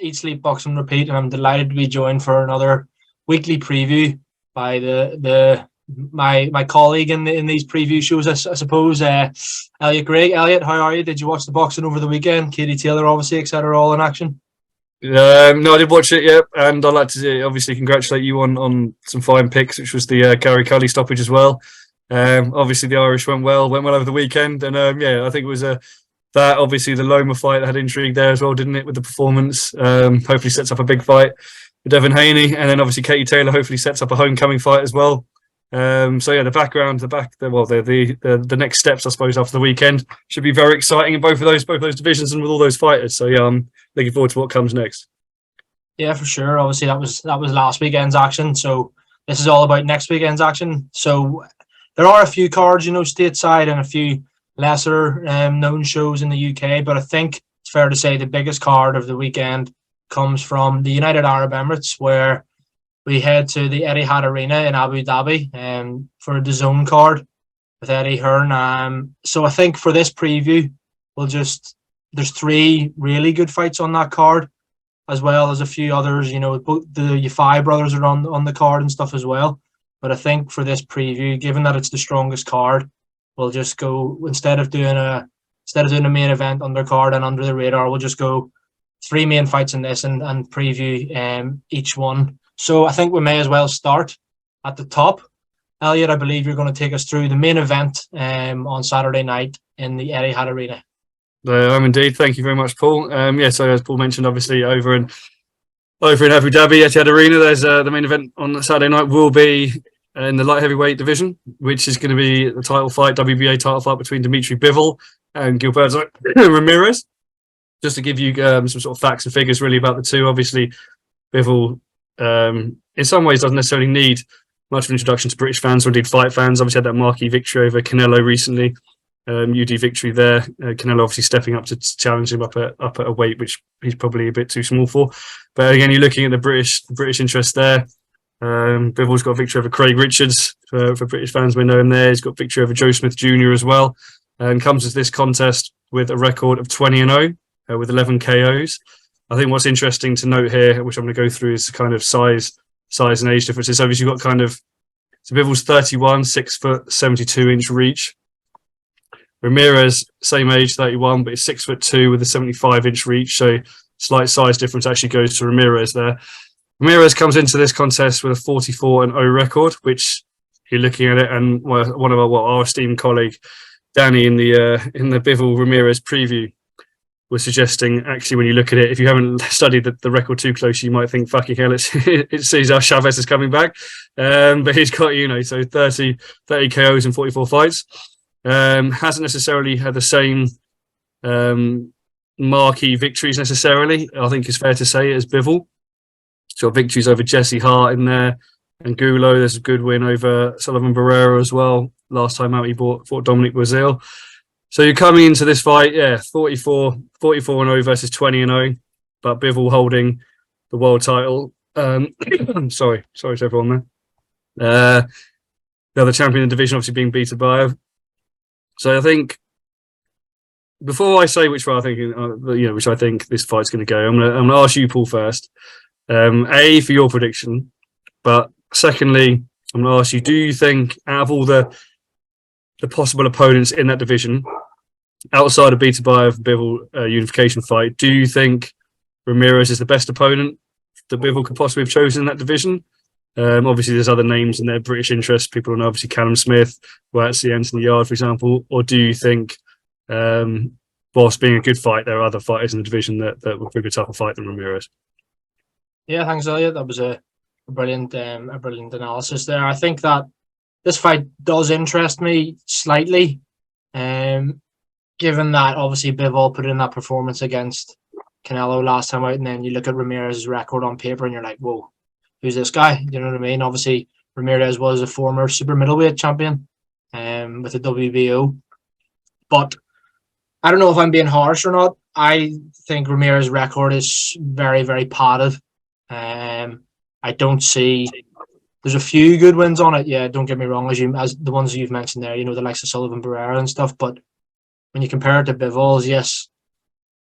Eat, Sleep, Boxing, Repeat, and I'm delighted to be joined for another weekly preview by my colleague in these preview shows, I suppose, Elliott. Great, Elliott, how are you? Did you watch the boxing over the weekend? Katie Taylor, obviously, etc., all in action. No, I did watch it, yeah, and I'd like to obviously congratulate you on some fine picks, which was the Gary Cully stoppage as well. Obviously, the Irish went well over the weekend, and I think it was that obviously the Loma fight had intrigue there as well, didn't it, with the performance? Hopefully sets up a big fight with Devin Haney, and then obviously Katie Taylor hopefully sets up a homecoming fight as well. The next steps, I suppose, after the weekend should be very exciting in both of those divisions and with all those fighters. So yeah, I'm looking forward to what comes next. Yeah, for sure. Obviously, that was last weekend's action. So this is all about next weekend's action. So there are a few cards, stateside, and a few lesser known shows in the UK. But I think it's fair to say the biggest card of the weekend comes from the United Arab Emirates, where we head to the Etihad Arena in Abu Dhabi for a Dazn card with Eddie Hearn. So I think for this preview, there's three really good fights on that card, as well as a few others. Both the Yafai brothers are on the card and stuff as well. But I think for this preview, given that it's the strongest card, we'll just go, instead of doing a main event undercard and under the radar, we'll just go three main fights in this and preview each one. So I think we may as well start at the top. Elliott, I believe you're going to take us through the main event on Saturday night in the Etihad Arena. I'm indeed. Thank you very much, Paul. So as Paul mentioned, obviously over in Abu Dhabi, Etihad Arena, there's the main event on Saturday night will be in the light heavyweight division, which is going to be the title fight, WBA title fight between Dimitri Bivol and Gilberto Ramirez. Just to give you some sort of facts and figures really about the two. Obviously, Bivol in some ways doesn't necessarily need much of an introduction to British fans or indeed fight fans. Obviously had that marquee victory over Canelo recently, UD victory there. Canelo obviously stepping up to challenge him up at a weight which he's probably a bit too small for. But again, you're looking at the British interest there. Bivol's got a victory over Craig Richards for British fans. We know him there. He's got a victory over Joe Smith Jr. as well, and comes to this contest with a record of 20-0 with 11 KOs. I think what's interesting to note here, which I'm going to go through, is the kind of size and age differences. Obviously, you've got so Bivol's 31, 6 foot, 72-inch reach. Ramirez, same age, 31, but he's 6'2" with a 75-inch reach. So slight size difference actually goes to Ramirez there. Ramirez comes into this contest with a 44-0 record, which you're looking at it, and one of our esteemed colleague Danny in the Bivol Ramirez preview was suggesting, actually, when you look at it, if you haven't studied the record too closely, you might think, fucking hell, it Cesar Chavez is coming back. But he's got, so 30 KOs in 44 fights. Hasn't necessarily had the same marquee victories necessarily, I think it's fair to say, as Bivol. So victories over Jesse Hart in there and Gulo. There's a good win over Sullivan Barrera as well. Last time out, he fought Dominic Brazil. So you're coming into this fight, 44-0 versus 20-0, but Bivol holding the world title. Sorry to everyone there. The other champion in the division obviously being Beta Baev. So I think before I say which way I think this fight's going to go, I'm going to ask you, Paul, first. A, for your prediction, but secondly, I'm going to ask you: do you think, out of all the possible opponents in that division, outside of Beta Baev Bivol unification fight, do you think Ramirez is the best opponent that Bivol could possibly have chosen in that division? Obviously, there's other names in their British interest. People know, obviously, Callum Smith, Waxy, Anthony Yard, for example. Or do you think, whilst being a good fight, there are other fighters in the division that would be a tougher fight than Ramirez? Yeah, thanks, Elliott. That was a brilliant analysis there. I think that this fight does interest me slightly, given that obviously Bivol put in that performance against Canelo last time out, and then you look at Ramirez's record on paper and you're like, whoa, who's this guy? You know what I mean? Obviously, Ramirez was a former super middleweight champion with the WBO. But I don't know if I'm being harsh or not. I think Ramirez's record is very, very padded. I don't see... There's a few good wins on it, yeah, don't get me wrong, as the ones you've mentioned there, the likes of Sullivan Barrera and stuff, but when you compare it to Bivol's, yes,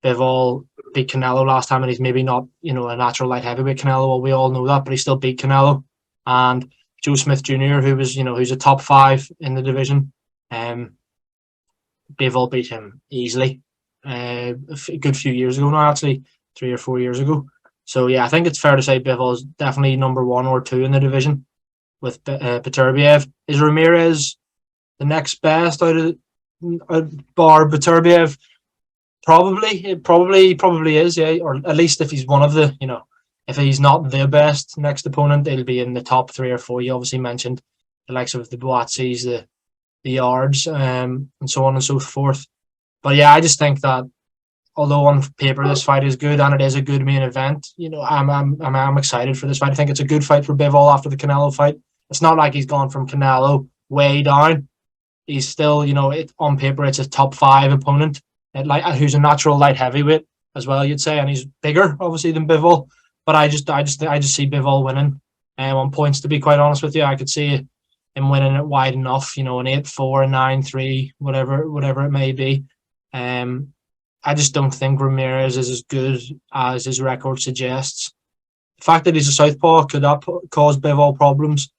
Bivol beat Canelo last time, and he's maybe not, you know, a natural light heavyweight Canelo. Well, we all know that, but he still beat Canelo. And Joe Smith Jr., who was, you know, who's a top 5 in the division, Bivol beat him easily. A good few years ago now, actually, 3 or 4 years ago. So yeah, I think it's fair to say Bivol is definitely number 1 or 2 in the division with Beterbiev. Is Ramirez the next best out of bar Beterbiev? Probably is, yeah. Or at least if he's one of the, you know, if he's not the best next opponent, it'll be in the top 3 or 4. You obviously mentioned the likes of the Boatsis, the Yards, and so on and so forth. But yeah, I just think that although on paper this fight is good and it is a good main event, you know, I'm excited for this fight. I think it's a good fight for Bivol after the Canelo fight. It's not like he's gone from Canelo way down. He's still, you know, on paper it's a top 5 opponent, who's a natural light heavyweight as well, you'd say, and he's bigger obviously than Bivol. But I just see Bivol winning on points. To be quite honest with you, I could see him winning it wide enough, you know, an 8-4, 9-3, whatever it may be. I just don't think Ramirez is as good as his record suggests. The fact that he's a southpaw, could that cause Bivol problems?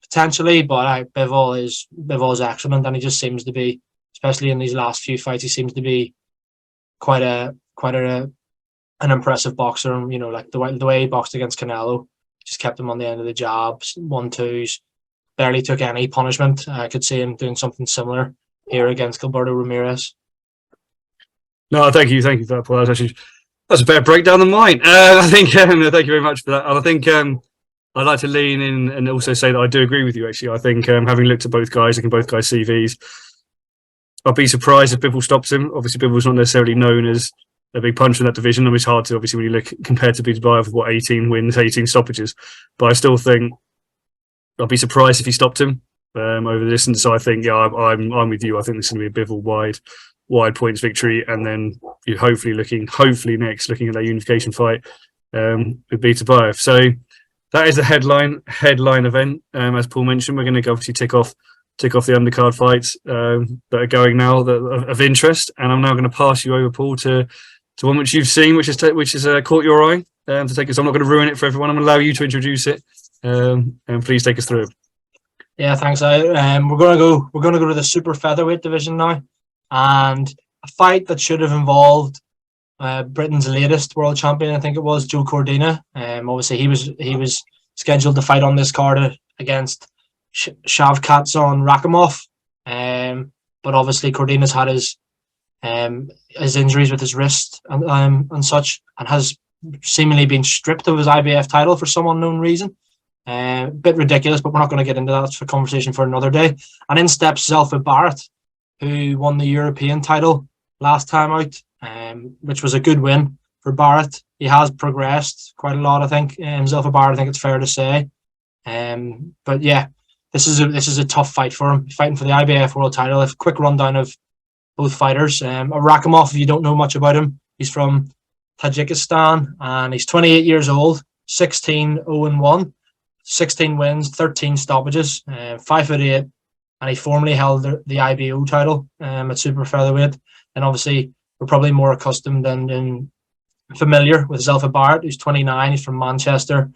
Potentially, but Bivol is excellent, and he just seems to be, especially in these last few fights, he seems to be quite an impressive boxer. And, you know, like the way he boxed against Canelo, just kept him on the end of the jabs, 1-2s, barely took any punishment. I could see him doing something similar here against Gilberto Ramirez. No, thank you for that, Paul. That's a better breakdown than mine. I think thank you very much for that. And I think I'd like to lean in and also say that I do agree with you. Actually, I think having looked at both guys, looking at both guys' CVs, I'd be surprised if Bivol stops him. Obviously, Bivol's not necessarily known as a big puncher in that division. I mean, it's hard to obviously when you look compared to Bivol with 18 wins, 18 stoppages. But I still think I'd be surprised if he stopped him over the distance. So I think, yeah, I'm with you. I think this is going to be a Bivol wide points victory, and then you're hopefully next looking at that unification fight with Beterbiev. So that is the headline event. As Paul mentioned, we're going to obviously tick off the undercard fights that are going now that are of interest, and I'm now going to pass you over, Paul, to one which you've seen, which has caught your eye. To take us, I'm not going to ruin it for everyone. I'm going to allow you to introduce it, and please take us through it. Yeah, thanks. We're going to go to the super featherweight division now. And a fight that should have involved Britain's latest world champion, I think it was, Joe Cordina. Obviously, he was scheduled to fight on this card against Shavkatson Rakhimov. But obviously, Cordina's had his injuries with his wrist and such, and has seemingly been stripped of his IBF title for some unknown reason. Bit ridiculous, but we're not going to get into that. It's a conversation for another day. And in steps Zelfa Barrett, who won the European title last time out, which was a good win for Barrett. He has progressed quite a lot, I think. Zelfa Barrett, I think it's fair to say. But yeah, this is a tough fight for him. He's fighting for the IBF world title. A quick rundown of both fighters. Rakhimov, if you don't know much about him, he's from Tajikistan, and he's 28 years old, 16-0-1, 16 wins, 13 stoppages, 5'8", and he formerly held the IBO title at super featherweight. And obviously, we're probably more accustomed and familiar with Zelfa Barrett, who's 29. He's from Manchester.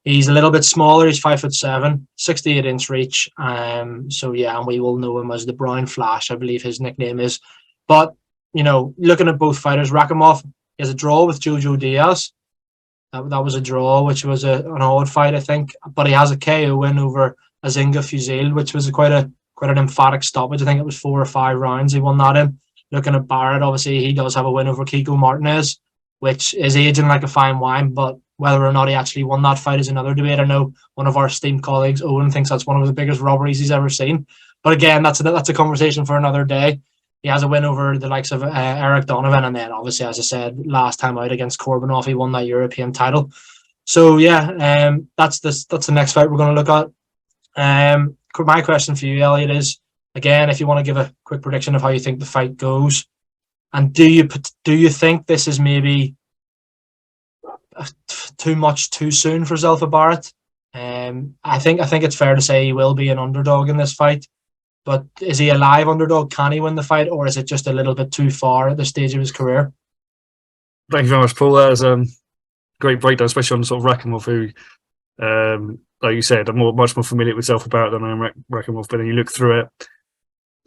He's a little bit smaller. He's 5'7", 68-inch reach. So yeah, and we will know him as the Brown Flash, I believe his nickname is. But you know, looking at both fighters, Rakhimov, he has a draw with Jojo Diaz. That was a draw, which was an odd fight, I think. But he has a KO win over Azinga Fuzil, which was quite an emphatic stoppage. I think it was 4 or 5 rounds he won that in. Looking at Barrett, obviously he does have a win over Kiko Martinez, which is aging like a fine wine, but whether or not he actually won that fight is another debate. I know one of our esteemed colleagues, Owen, thinks that's one of the biggest robberies he's ever seen. But again, that's a conversation for another day. He has a win over the likes of Eric Donovan, and then obviously, as I said, last time out against Korbanov, he won that European title. So yeah, that's the next fight we're going to look at. My question for you, Elliott, is again, if you want to give a quick prediction of how you think the fight goes, and do you think this is maybe too much too soon for Zelfa Barrett? I think it's fair to say he will be an underdog in this fight, but is he a live underdog? Can he win the fight, or is it just a little bit too far at this stage of his career? Thank you very much, Paul. That was great breakdown, especially on sort of Rakhimov, who, like you said, I'm much more familiar with Zelfa Barrett than I am Rakhimov. But then you look through it,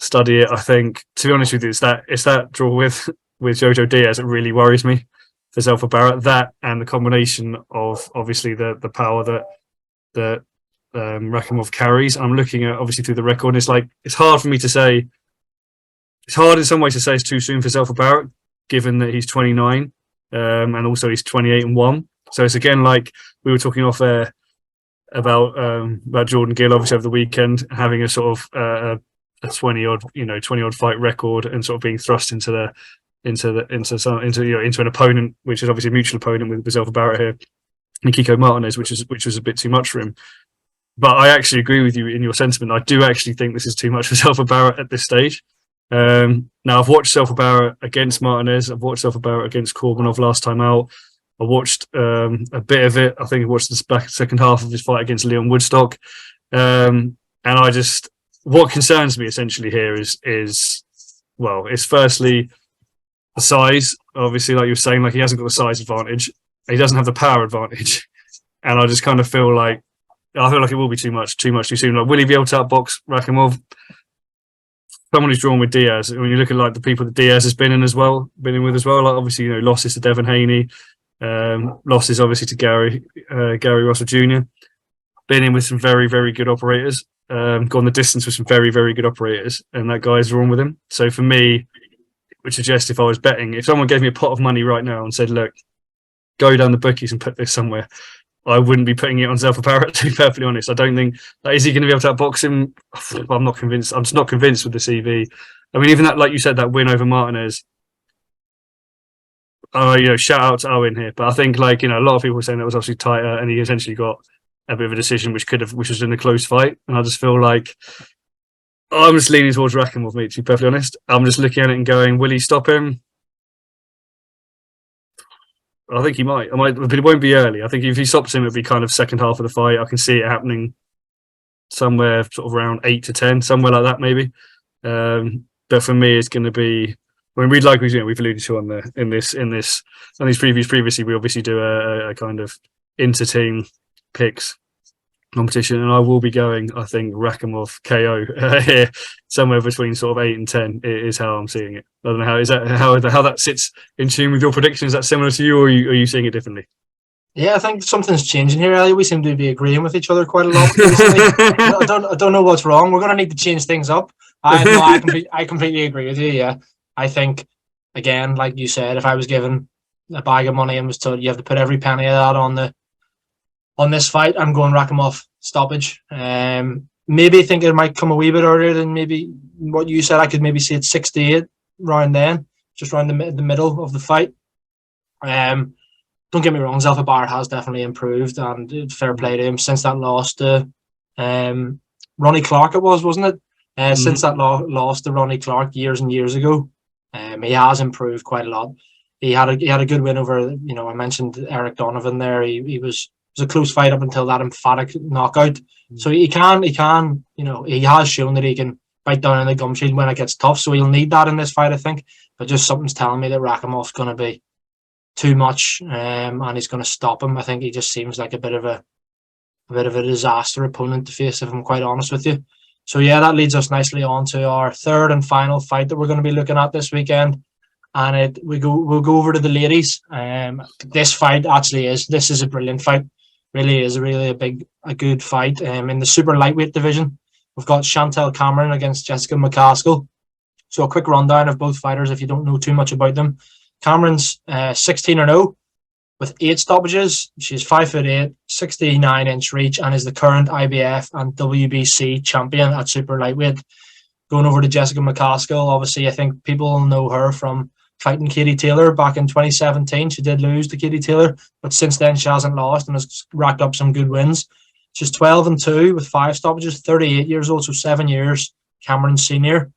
study it. I think, to be honest with you, it's that draw with Jojo Diaz that really worries me for Zelfa Barrett. That and the combination of obviously the power that Rakhimov carries. I'm looking at obviously through the record, and it's hard for me to say. It's hard in some ways to say it's too soon for Zelfa Barrett, given that he's 29, and also he's 28-1. So it's again like we were talking off air about Jordan Gill, obviously over the weekend, having a sort of a 20-odd fight record and sort of being thrust into an opponent, which is obviously a mutual opponent with Zelfa Barrett here, and Kiko Martinez, which was a bit too much for him. But I actually agree with you in your sentiment. I do actually think this is too much for Zelfa Barrett at this stage. Now I've watched Zelfa Barrett against Martinez. I've watched Zelfa Barrett against Corbinov last time out. I watched a bit of it. I think I watched the second half of his fight against Leon Woodstock. And what concerns me essentially here is it's firstly the size. Obviously, like you were saying, like he hasn't got the size advantage. He doesn't have the power advantage. And I just kind of feel like it will be too much too soon. Like, will he be able to outbox Rakhimov? Someone who's drawn with Diaz. When you look at like the people that Diaz has been in with as well, like obviously losses to Devin Haney, losses obviously to Gary Russell Jr. Been in with some very, very good operators. Gone the distance with some very, very good operators, and that guy's drawn with him. So for me, it would suggest if I was betting, if someone gave me a pot of money right now and said, "Look, go down the bookies and put this somewhere," I wouldn't be putting it on Zelfa Barrett, to be perfectly honest. I don't think is he going to be able to outbox him? I'm not convinced. I'm just not convinced with the CV. I mean, even that, like you said, that win over Martinez. Shout out to Owen here, but I think a lot of people were saying that was obviously tighter, and he essentially got a bit of a decision which was in a close fight. And I just feel like I'm just leaning towards Rakhimov, mate. To be perfectly honest, I'm just looking at it and going, will he stop him? I think he might. But it won't be early. I think if he stops him, it'll be kind of second half of the fight. I can see it happening somewhere sort of around 8 to 10, somewhere like that maybe. But for me, it's going to be when we've alluded to on these previews previously. We obviously do a kind of inter-team picks competition, and I will be going, I think, Rakhimov KO here, somewhere between sort of 8 and 10 is how I'm seeing it. I don't know how that sits in tune with your prediction. Is that similar to you, or are you seeing it differently? Yeah, I think something's changing here, Elliot. We seem to be agreeing with each other quite a lot recently. I don't know what's wrong. We're going to need to change things up. I completely agree with you. Yeah, I think again, like you said, if I was given a bag of money and was told you have to put every penny of that on this fight, I'm going Rakhimov stoppage. Maybe think it might come a wee bit earlier than maybe what you said. I could maybe see it 68 round then, just around the middle of the fight. Don't get me wrong, Zelfa Barrett has definitely improved, and fair play to him since that loss to Ronnie Clark. It wasn't it? Since that loss to Ronnie Clark years and years ago, he has improved quite a lot. He had a good win over. I mentioned Eric Donovan there. It was a close fight up until that emphatic knockout. So he has shown that he can bite down on the gum shield when it gets tough. So he'll need that in this fight, I think. But just something's telling me that Rakhimov's going to be too much, and he's going to stop him. I think he just seems like a bit of a disaster opponent to face, if I'm quite honest with you. So yeah, that leads us nicely on to our third and final fight that we're going to be looking at this weekend. And we'll go over to the ladies. This fight this is a brilliant fight. Really is a good fight. In the super lightweight division, we've got Chantel Cameron against Jessica McCaskill. So a quick rundown of both fighters if you don't know too much about them. Cameron's 16-0 with 8 stoppages. She's 5'8", 69-inch reach, and is the current IBF and WBC champion at super lightweight. Going over to Jessica McCaskill, obviously I think people know her from fighting Katie Taylor back in 2017. She did lose to Katie Taylor, but since then she hasn't lost and has racked up some good wins. She's 12-2 with 5 stoppages, 38 years old, so 7 years Cameron's senior.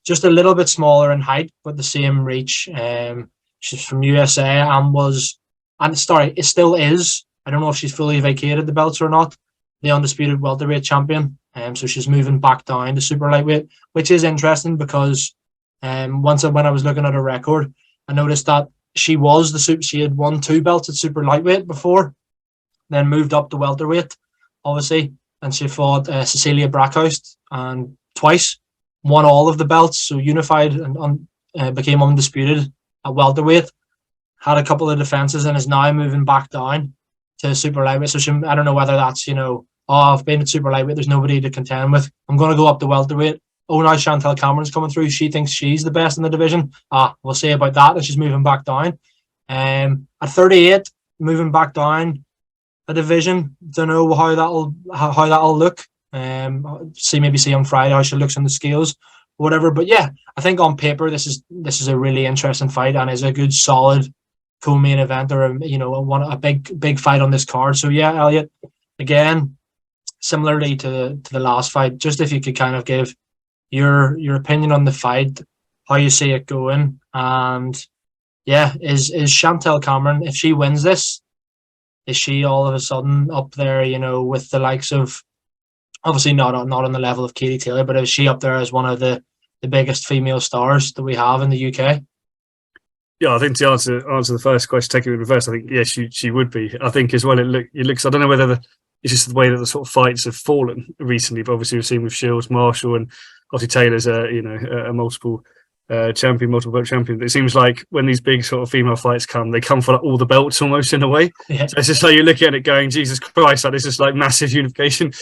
Just a little bit smaller in height, but the same reach. She's from USA it still is. I don't know if she's fully vacated the belts or not. The undisputed welterweight champion. So she's moving back down to super lightweight, which is interesting because when I was looking at her record, I noticed that she had won 2 belts at super lightweight before, then moved up to welterweight, obviously, and she fought Cecilia Brackhouse and twice won all of the belts, so unified and became undisputed at welterweight. Had a couple of defenses and is now moving back down to super lightweight. So I don't know whether that's, I've been at super lightweight, there's nobody to contend with, I'm going to go up to welterweight. Oh, now Chantel Cameron's coming through. She thinks she's the best in the division. We'll see about that. And she's moving back down. At 38, moving back down a division. Don't know how that'll look. See on Friday how she looks on the scales, whatever. But yeah, I think on paper this is a really interesting fight and is a good solid co-main event, or a big fight on this card. So yeah, Elliott, again, similarly to the last fight, just if you could kind of give your opinion on the fight, how you see it going, and yeah, is Chantel Cameron, if she wins this, is she all of a sudden up there, with the likes of, obviously not on the level of Katie Taylor, but is she up there as one of the biggest female stars that we have in the UK? Yeah, I think to answer the first question, taking it in reverse, I think yes, she would be. I think as well it looks. I don't know whether it's just the way that the sort of fights have fallen recently, but obviously we've seen with Shields, Marshall, and obviously Taylor's a multiple champion, multiple belt champion. But it seems like when these big sort of female fights come, they come for like all the belts almost in a way. Yeah. So it's just like you're looking at it going, Jesus Christ, like this is like massive unification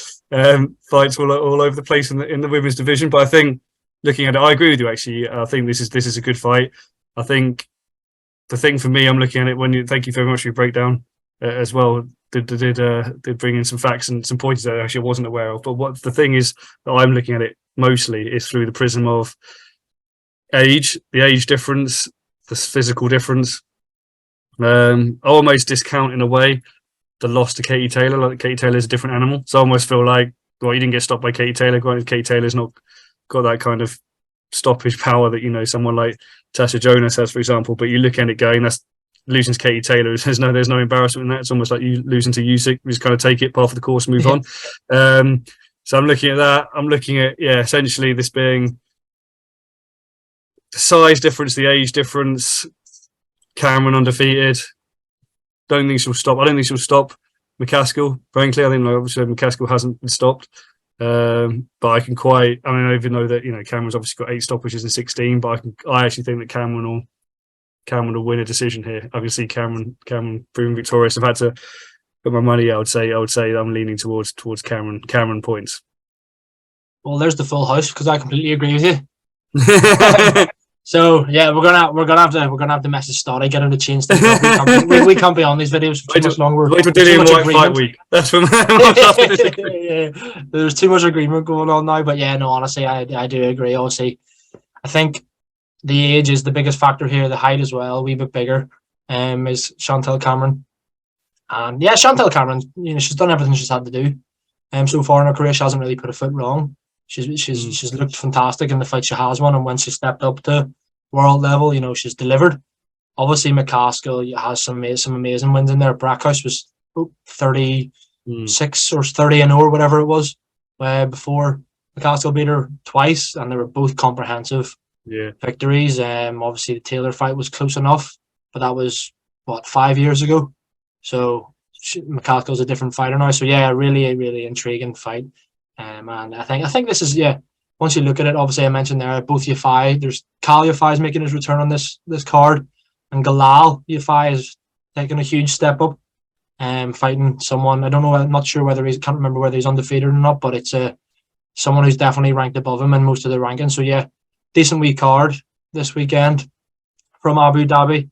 fights all over the place in the women's division. But I think looking at it, I agree with you actually. I think this is a good fight. I think the thing for me, I'm looking at it thank you very much for your breakdown as well. Did bring in some facts and some points that I actually wasn't aware of. But what the thing is that I'm looking at it mostly is through the prism of age, the age difference, the physical difference. I almost discount in a way the loss to Katie Taylor. Like Katie Taylor's a different animal, so I almost feel like, well, you didn't get stopped by Katie Taylor. Granted, Katie Taylor's not got that kind of stoppage power that someone like Tasha Jonas has, for example. But you look at it going, that's losing to Katie Taylor. There's no embarrassment in that. It's almost like you losing to Usyk. You just kind of take it, part of the course, move on. So I'm looking at that. I'm looking at essentially this being the size difference, the age difference. Cameron undefeated. Don't think she'll stop. I don't think she'll stop McCaskill. Frankly, I think obviously McCaskill hasn't been stopped. But I even know that Cameron's obviously got 8 stoppages in 16. But I actually think that Cameron will win a decision here. I can see Cameron proving victorious. I've had to put my money. I would say I'm leaning towards Cameron points. Well, there's the full house because I completely agree with you. So yeah, we're gonna have to message Stoddy, get him to change things up. We can't be on these videos for too much longer. Wait for Dillian White fight week. That's when yeah. There's too much agreement going on now. But yeah, no, honestly, I do agree. Obviously, I think the age is the biggest factor here. The height as well, a wee bit bigger. Is Chantel Cameron, and yeah, Chantel Cameron. She's done everything she's had to do. So far in her career, she hasn't really put a foot wrong. She's looked fantastic in the fight she has won, and when she stepped up to world level, she's delivered. Obviously, McCaskill has some amazing wins in there. Brackhouse was 36 or 30-0 or whatever it was before McCaskill beat her twice, and they were both comprehensive victories. Obviously, the Taylor fight was close enough, but that was 5 years ago. So McCaskill's a different fighter now. So yeah, really, really intriguing fight. And I think this is once you look at it, obviously I mentioned there both Yafai. There's Kal Yafai is making his return on this card, and Galal Yafai is taking a huge step up, fighting someone. I don't know. I'm not sure can't remember whether he's undefeated or not, but it's someone who's definitely ranked above him in most of the rankings. So yeah, decent wee card this weekend from Abu Dhabi.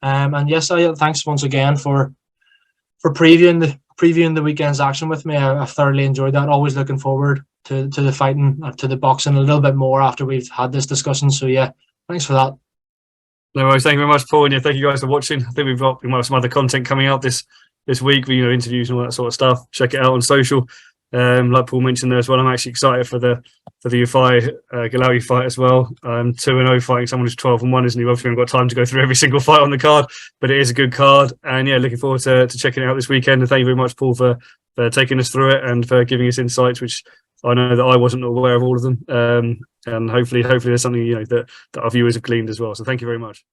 And yes, thanks once again for previewing the weekend's action with me. I've thoroughly enjoyed that. Always looking forward to the fighting, to the boxing a little bit more after we've had this discussion. So yeah, thanks for that. No worries. Thank you very much, Paul. And thank you guys for watching. I think we might have some other content coming out this week, interviews and all that sort of stuff. Check it out on social. Like Paul mentioned there as well, I'm actually excited for the Yafai Galawi fight as well. 2-0 fighting someone who's 12-1, isn't he? Obviously, we haven't got time to go through every single fight on the card, but it is a good card. And yeah, looking forward to checking it out this weekend. And thank you very much, Paul, for taking us through it and for giving us insights, which I know that I wasn't aware of all of them. And hopefully there's something that our viewers have gleaned as well. So thank you very much.